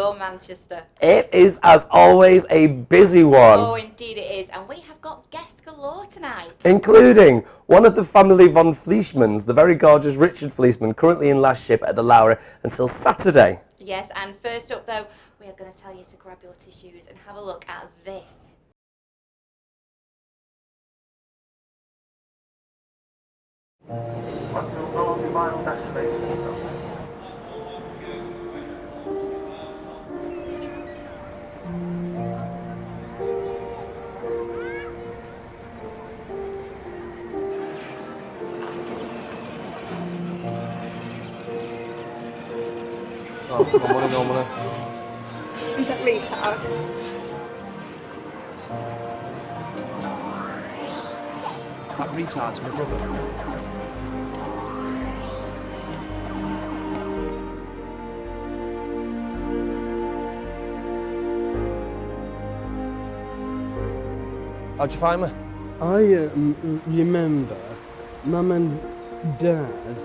your Manchester? It is, as always, a busy one. Oh, indeed it is. And we have got guests galore tonight. Including one of the family von Fleeshmans, the very gorgeous Richard Fleeshman, currently in last ship at the Lowry until Saturday. Yes, and first up, though, we are going to tell you to grab your tissues and have a look at this. Oh, no money. He's a retard. That retard's my brother. How'd you find me? I remember Mum and Dad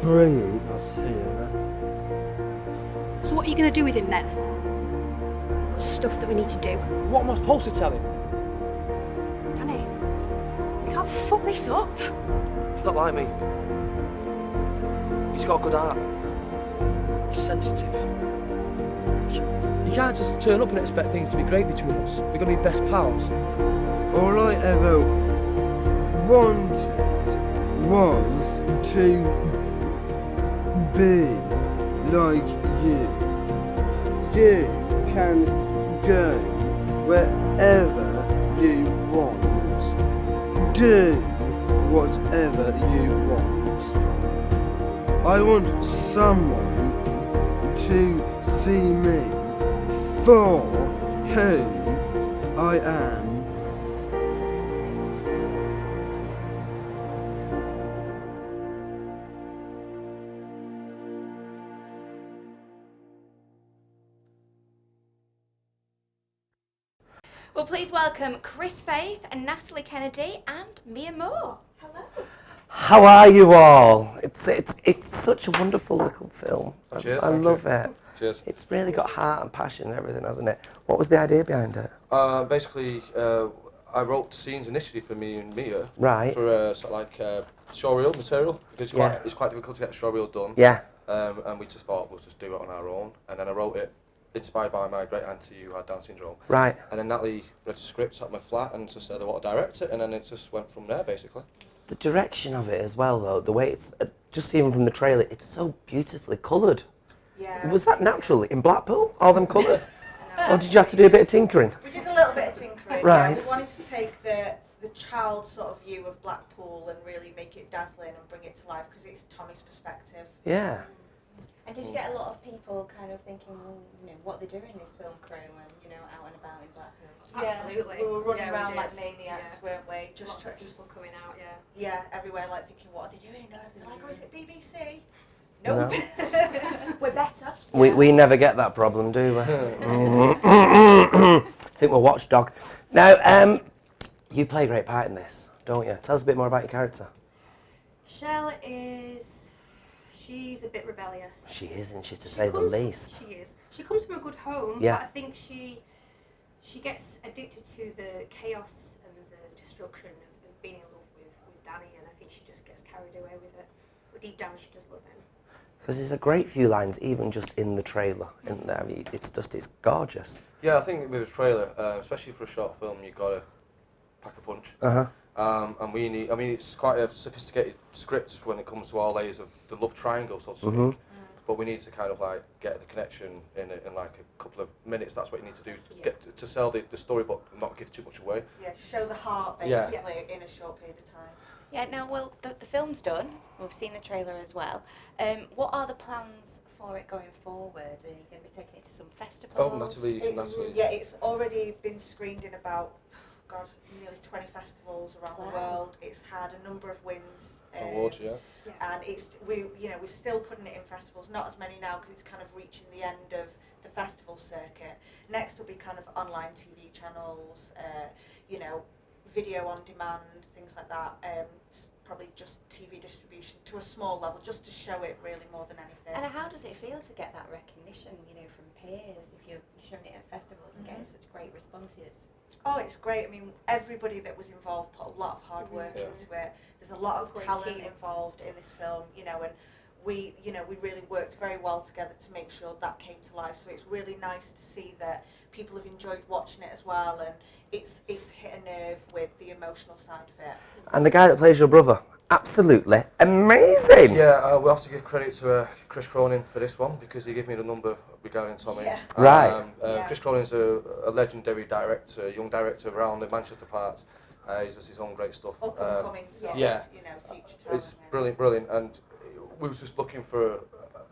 bringing us here. So what are you going to do with him then? Got stuff that we need to do. What am I supposed to tell him? Danny, we can't fuck this up. He's not like me. He's got a good heart. He's sensitive. You can't just turn up and expect things to be great between us. We're going to be best pals. All I ever wanted was to be like you. You can go wherever you want. Do whatever you want. I want someone to see me for who I am. Well, please welcome Chris Faith and Natalie Kennedy and Mia Moore. Hello. How are you all? It's such a wonderful little film. Cheers, I love it. Cheers. It's really got heart and passion and everything, hasn't it? What was the idea behind it? Basically, I wrote scenes initially for me and Mia. Right. For sort of like showreel material, because Yeah. it's quite difficult to get a showreel done. Yeah. And we just thought we'll just do it on our own. And then I wrote it inspired by my great auntie who had Down syndrome. Right. And then Natalie read the script at my flat and just said I want to direct it, and then it just went from there basically. The direction of it as well, though, the way it's, just even from the trailer, it's so beautifully coloured. Yeah. Was that naturally in Blackpool, all them colours? Or did you have to do a bit of tinkering? We did a little bit of tinkering. Right. Yeah, we wanted to take the child sort of view of Blackpool and really make it dazzling and bring it to life because it's Tommy's perspective. Yeah. And did you get a lot of people kind of thinking, well, you know, what they're doing this film crew and, you know, out and about in Blackpool? Absolutely. Yeah, we were running Yeah, we around did. like maniacs, Yeah. weren't we? Lots of people coming out, yeah. Yeah, everywhere, like thinking, what are they doing? Are they like, oh, is it BBC? No. Nope. We're better. We never get that problem, do we? I think we're watchdog. Now, you play a great part in this, don't you? Tell us a bit more about your character. Shell she's a bit rebellious. She is, isn't she, to say the least? She is. She comes from a good home, Yeah. but I think she gets addicted to the chaos and the destruction of being in love with Danny, and I think she just gets carried away with it. But deep down, she does love him. Because there's a great few lines, even just in the trailer. In there, I mean, it's gorgeous. Yeah, I think with a trailer, especially for a short film, you've got to pack a punch. And we need, I mean, it's quite a sophisticated script when it comes to all layers of the love triangle, so to speak. But we need to kind of like get the connection in like a couple of minutes. That's what you need to do to get to sell the story, but not give too much away. Yeah, show the heart Yeah. basically in a short period of time. Yeah, now, well, the film's done. We've seen the trailer as well. What are the plans for it going forward? Are you going to be taking it to some festivals? Oh, Natalie. Yeah, it's already been screened in about, nearly 20 festivals around the world. It's had a number of wins. Awards, yeah. And we're still putting it in festivals. Not as many now because it's kind of reaching the end of the festival circuit. Next will be kind of online TV channels, video on demand, things like that. Probably just TV distribution to a small level, just to show it really more than anything. And how does it feel to get that recognition? recognition, from peers, if you're showing it at festivals and getting such great responses? Oh, it's great. I mean, everybody that was involved put a lot of hard work into it. There's a lot of Great talent team. involved in this film, and we really worked very well together to make sure that came to life. So it's really nice to see that people have enjoyed watching it as well, and it's hit a nerve with the emotional side of it. And the guy that plays your brother, absolutely amazing. Yeah, we have to give credit to Chris Cronin for this one because he gave me the number regarding Tommy. Yeah. Right. Yeah. Chris Cronin's a legendary director, young director around the Manchester parts. He does his own great stuff. Up and coming sort yeah. of, future talent. It's brilliant. And we was just looking for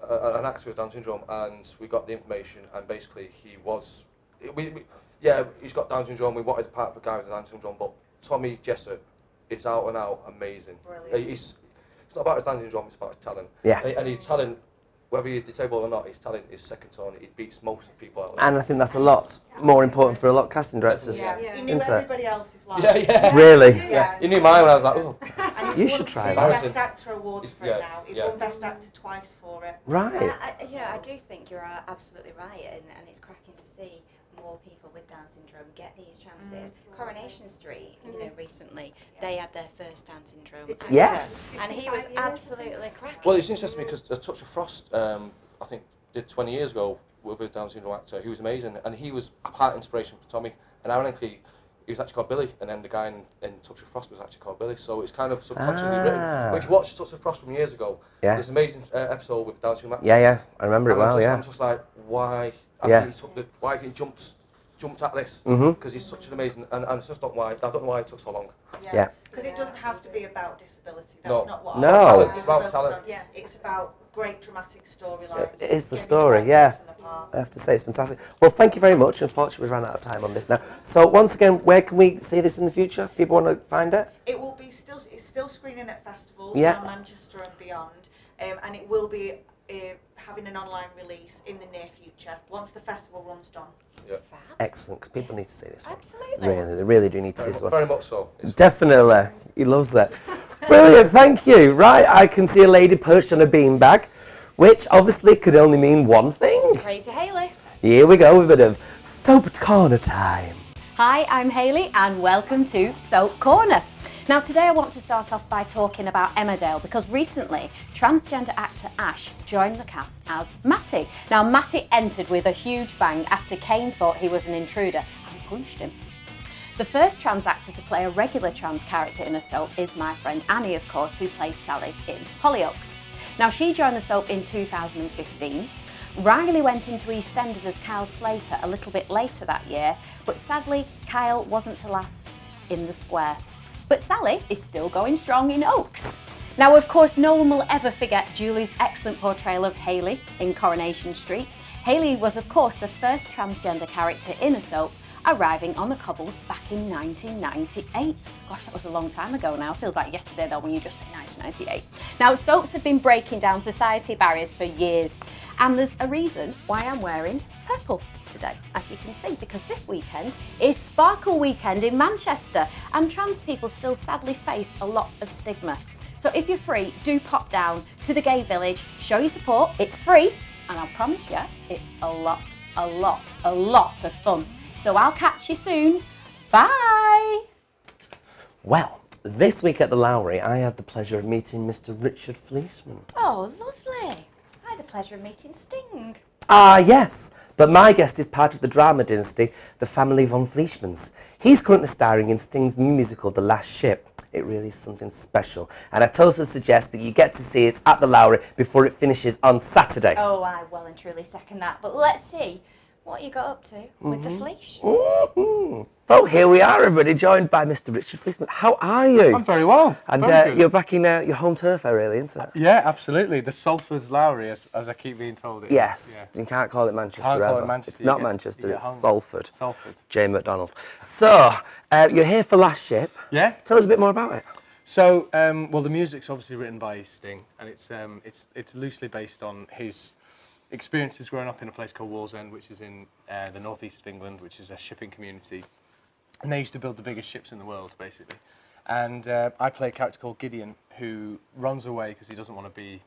an actor with Down syndrome, and we got the information, and basically he's got Down syndrome. We wanted a part for a guy with Down syndrome, but Tommy Jessup is out and out amazing. Brilliant. It's not about his Down syndrome, it's about his talent. Yeah. And his talent, whether you're disabled or not, his talent is second to none. He beats most of the people out there. And I think that's a lot more important for a lot of casting directors. Yeah. Yeah. He knew Isn't it? everybody else's life. Yeah. Really? Yeah. He knew mine when I was like, oh. And You he's should won try two that. Best Actor awards for it now. He's won Best Actor twice for it. Right. I do think you're absolutely right, and it's cracking to see more people with Down syndrome get these chances. Coronation Street, recently, they had their first Down syndrome actor, Yes. and he was absolutely cracking. Well, it's interesting because A Touch of Frost, I think, did 20 years ago with a Down syndrome actor who was amazing, and he was a part inspiration for Tommy. And ironically, he was actually called Billy, and then the guy in Touch of Frost was actually called Billy. So it's kind of subconsciously written. But if you watch Touch of Frost from years ago, there's an amazing episode with Down syndrome actor. Yeah, I remember it well, I'm just like, why? Why have he jumped at this? Because he's such an amazing, and I just don't know why. I don't know why it took so long. Yeah. Because it doesn't have to be about disability. That's No. not what. No. our Talent. film It's about is. talent. Yeah. It's about great dramatic storylines. It is the Getting story, right yeah. person apart. I have to say it's fantastic. Well, thank you very much. Unfortunately, we've run out of time on this now. So once again, where can we see this in the future? People want to find it? It will be it's still screening at festivals Yeah. around Manchester and beyond, and it will be having an online release in the near future once the festival run's done. Fab. Excellent, because people need to see this one. Absolutely. Really, they really do need to see this one. Very much so. Definitely. He loves it. Brilliant, thank you. Right, I can see a lady perched on a beanbag, which obviously could only mean one thing. Crazy Hayley. Here we go with a bit of soap corner time. Hi, I'm Hayley and welcome to Soap Corner. Now today I want to start off by talking about Emmerdale because recently transgender actor Ash joined the cast as Matty. Now Matty entered with a huge bang after Kane thought he was an intruder and punched him. The first trans actor to play a regular trans character in a soap is my friend Annie, of course, who plays Sally in Hollyoaks. Now she joined the soap in 2015. Riley went into EastEnders as Kyle Slater a little bit later that year, but sadly Kyle wasn't to last in the square. But Sally is still going strong in Oaks. Now, of course, no one will ever forget Julie's excellent portrayal of Hayley in Coronation Street. Hayley was, of course, the first transgender character in a soap, arriving on the cobbles back in 1998. Gosh, that was a long time ago now. Feels like yesterday though when you just say 1998. Now, soaps have been breaking down society barriers for years, and there's a reason why I'm wearing purple today, as you can see, because this weekend is Sparkle Weekend in Manchester, and trans people still sadly face a lot of stigma. So if you're free, do pop down to the gay village, show your support. It's free, and I promise you, it's a lot of fun. So I'll catch you soon. Bye! Well, this week at the Lowry, I had the pleasure of meeting Mr. Richard Fleeshman. Oh, lovely. I had the pleasure of meeting Sting. Ah, yes. But my guest is part of the drama dynasty, the family von Fleeshmans. He's currently starring in Sting's new musical, The Last Ship. It really is something special, and I totally suggest that you get to see it at the Lowry before it finishes on Saturday. Oh, I well and truly second that. But let's see what you got up to with the Fleesh. Oh, here we are, everybody, joined by Mr. Richard Fleeshman. How are you? I'm very well. And very good. you're back in your home turf, really, isn't it? Yeah, absolutely. The Salford's Lowry, as I keep being told it. Yes, Yeah. you can't call it Manchester Can't call ever. it Manchester, It's you not get- Manchester, you get it's hung. Salford. Salford. J. McDonald. So, you're here for Last Ship. Yeah. Tell us a bit more about it. So, well, the music's obviously written by Sting, and it's loosely based on his experiences growing up in a place called Wallsend, which is in the northeast of England, which is a shipping community. And they used to build the biggest ships in the world, basically. And I play a character called Gideon, who runs away because he doesn't want to be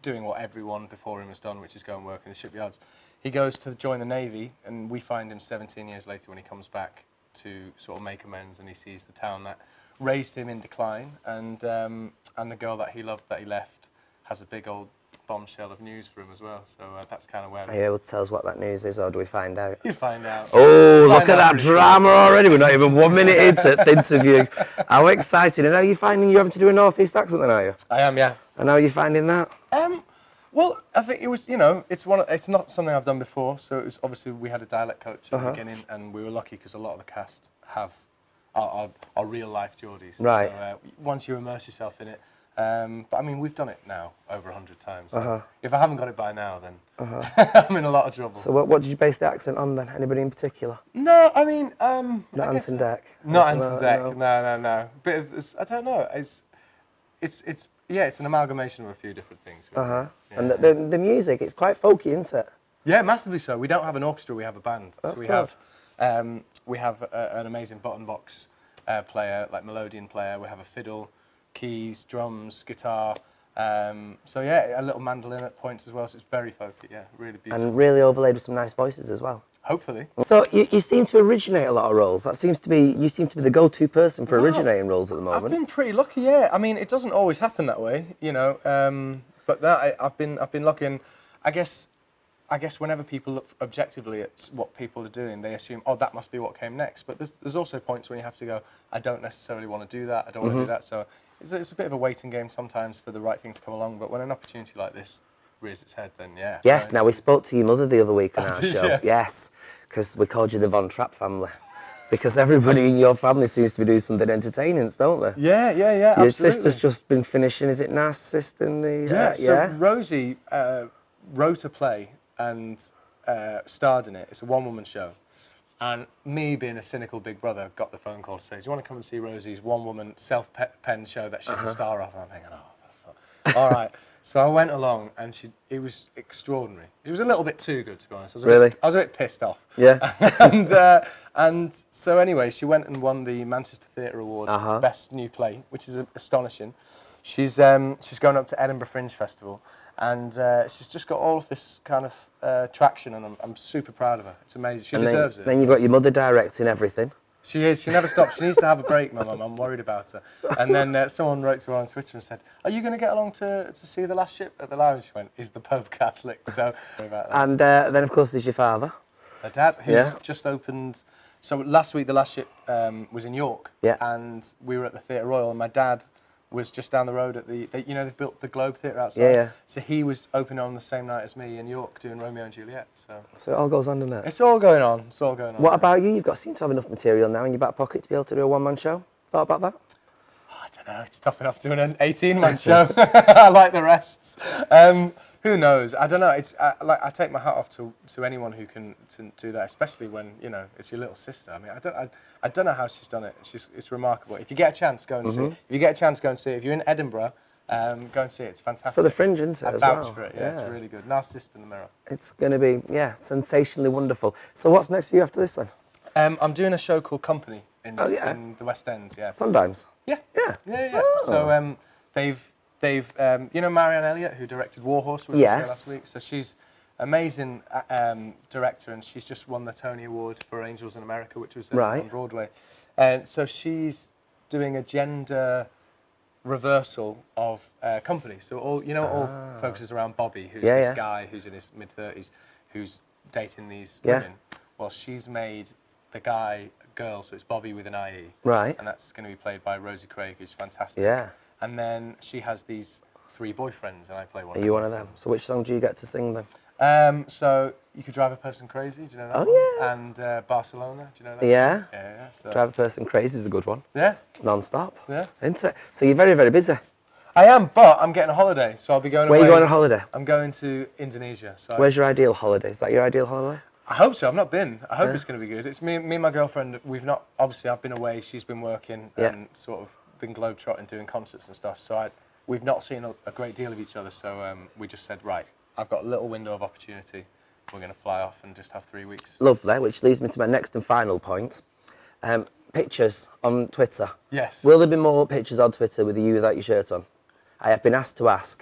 doing what everyone before him has done, which is go and work in the shipyards. He goes to join the Navy, and we find him 17 years later when he comes back to sort of make amends, and he sees the town that raised him in decline, and the girl that he loved that he left has a big old bombshell of news for him as well. So that's kind of where. Are you able to tell us what that news is, or do we find out? You find out. Oh, look at that drama already. We're not even 1 minute into the interview. How exciting. And are you finding you're having to do a North East accent then, are you? I am, yeah. And how are you finding that? Well, I think it was, it's not something I've done before. So it was obviously we had a dialect coach at the beginning, and we were lucky because a lot of the cast are real life Geordies. Right. So once you immerse yourself in it. But I mean, we've done it now over 100 times. So if I haven't got it by now, then I'm in a lot of trouble. So what did you base the accent on then? Anybody in particular? No, I mean, not Anton Deck. Not Anton Deck. No. Bit of, I don't know. It's an amalgamation of a few different things. Really. Yeah. And the music, it's quite folky, isn't it? Yeah, massively so. We don't have an orchestra, we have a band. That's so we have an amazing button box player, like melodeon player. We have a fiddle, keys, drums, guitar. So yeah, a little mandolin at points as well. So it's very folky. Yeah, really beautiful. And really overlaid with some nice voices as well. Hopefully. So you seem to originate a lot of roles. You seem to be the go-to person for originating roles at the moment. I've been pretty lucky, yeah. I mean, it doesn't always happen that way, but I've been lucky, and I guess whenever people look objectively at what people are doing, they assume, oh, that must be what came next. But there's also points when you have to go, I don't necessarily want to do that. I don't want to do that. So it's a bit of a waiting game sometimes for the right thing to come along. But when an opportunity like this rears its head, then yeah. Yes. Now we spoke to your mother the other week on our did, show. yeah. Yes, because we called you the Von Trapp family. Because everybody in your family seems to be doing something entertaining, don't they? Yeah, Your absolutely. sister's just been finishing, is it Narcissist in the... So Rosie wrote a play and starred in it. It's a one-woman show. And me, being a cynical big brother, got the phone call to say, do you want to come and see Rosie's one-woman self-penned show that she's the star of? And I'm thinking, oh, all right. So I went along, and it was extraordinary. It was a little bit too good, to be honest. I was a bit pissed off. Yeah. And so anyway, she went and won the Manchester Theatre Awards for Best New Play, which is astonishing. She's going up to Edinburgh Fringe Festival, and she's just got all of this kind of traction, and I'm super proud of her. It's amazing. She deserves it. Then you've got your mother directing everything. She is. She never stops. She needs to have a break, my mum. I'm worried about her. And then someone wrote to her on Twitter and said, are you going to get along to see The Last Ship at the Lowry? She went, is the Pope Catholic? So, sorry about that. And then, of course, there's your father. My dad, who's just opened... So last week, The Last Ship was in York. Yeah. And we were at the Theatre Royal, and my dad was just down the road at they've built the Globe Theatre outside. Yeah. So he was opening on the same night as me in York doing Romeo and Juliet. So it all goes on, doesn't it? It's all going on. What about you? Seem to have enough material now in your back pocket to be able to do a one-man show. Thought about that? Oh, I don't know. It's tough enough doing an 18-man show. I like the rests. Who knows? I don't know. It's I take my hat off to anyone who can do that, especially when it's your little sister. I mean, I don't know how she's done it. It's remarkable. If you get a chance, go and see it. If you get a chance, go and see it. If you're in Edinburgh, go and see it. It's fantastic. It's for the Fringe, isn't it? I vouch for it. Yeah, it's really good. Narcissist in the Mirror. It's going to be sensationally wonderful. So what's next for you after this then? I'm doing a show called Company in the West End. Yeah. Sometimes. Yeah. Yeah. Oh. So they've Marianne Elliott, who directed Warhorse, was here last week. So she's amazing director, and she's just won the Tony Award for Angels in America, which was on Broadway. And so she's doing a gender reversal of Company. So all focuses around Bobby, who's this guy who's in his mid-30s, who's dating these women. Well, she's made the guy girl, so it's Bobby with an IE. Right. And that's going to be played by Rosie Craig, who's fantastic. Yeah. And then she has these 3 boyfriends, and I play one of them. Are you one of them? So which song do you get to sing then? So You Could Drive a Person Crazy, do you know that one? Yeah. And Barcelona, do you know that Yeah. Yeah. So. Drive a Person Crazy is a good one. Yeah. It's non-stop. Yeah. Isn't it? So you're very, very busy. I am, but I'm getting a holiday, so I'll be going away. Where are you going on holiday? I'm going to Indonesia. So Where's your ideal holiday? Is that your ideal holiday? I hope so. I've not been. I hope it's going to be good. It's me and my girlfriend. We've not. Obviously, I've been away. She's been working and sort of been globetrotting, doing concerts and stuff. So we've not seen a great deal of each other. So we just said, right, I've got a little window of opportunity. We're going to fly off and just have 3 weeks. Lovely. Which leads me to my next and final point. Pictures on Twitter. Yes. Will there be more pictures on Twitter with you without your shirt on? I have been asked to ask.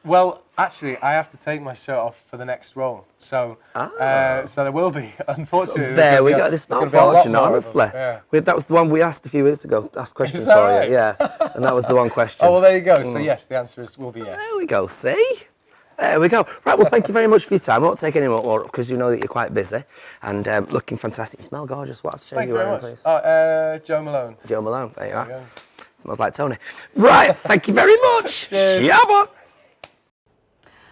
Well, actually, I have to take my shirt off for the next role. So, so there will be, unfortunately. So there we go. This is not unfortunate, honestly. Yeah. That was the one we asked a few weeks ago. Asked questions that for right? you. Yeah. And that was the one question. Oh, well, there you go. So, yes, the answer will be yes. There we go. See? There we go. Right, well, thank you very much for your time. I won't take any more because you know that you're quite busy and looking fantastic. You smell gorgeous. What aftershave Thank you you very wearing, much. please? Joe Malone. Joe Malone. There you are. There you go. Smells like Tony. Right, thank you very much. Cheers. Shabba.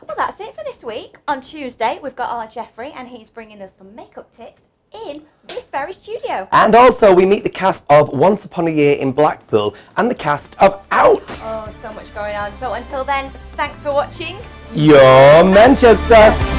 Well, that's it for this week. On Tuesday, we've got our Jeffrey, and he's bringing us some makeup tips in this very studio. And also, we meet the cast of Once Upon a Year in Blackpool and the cast of Out. Oh, so much going on. So until then, thanks for watching. Your Manchester.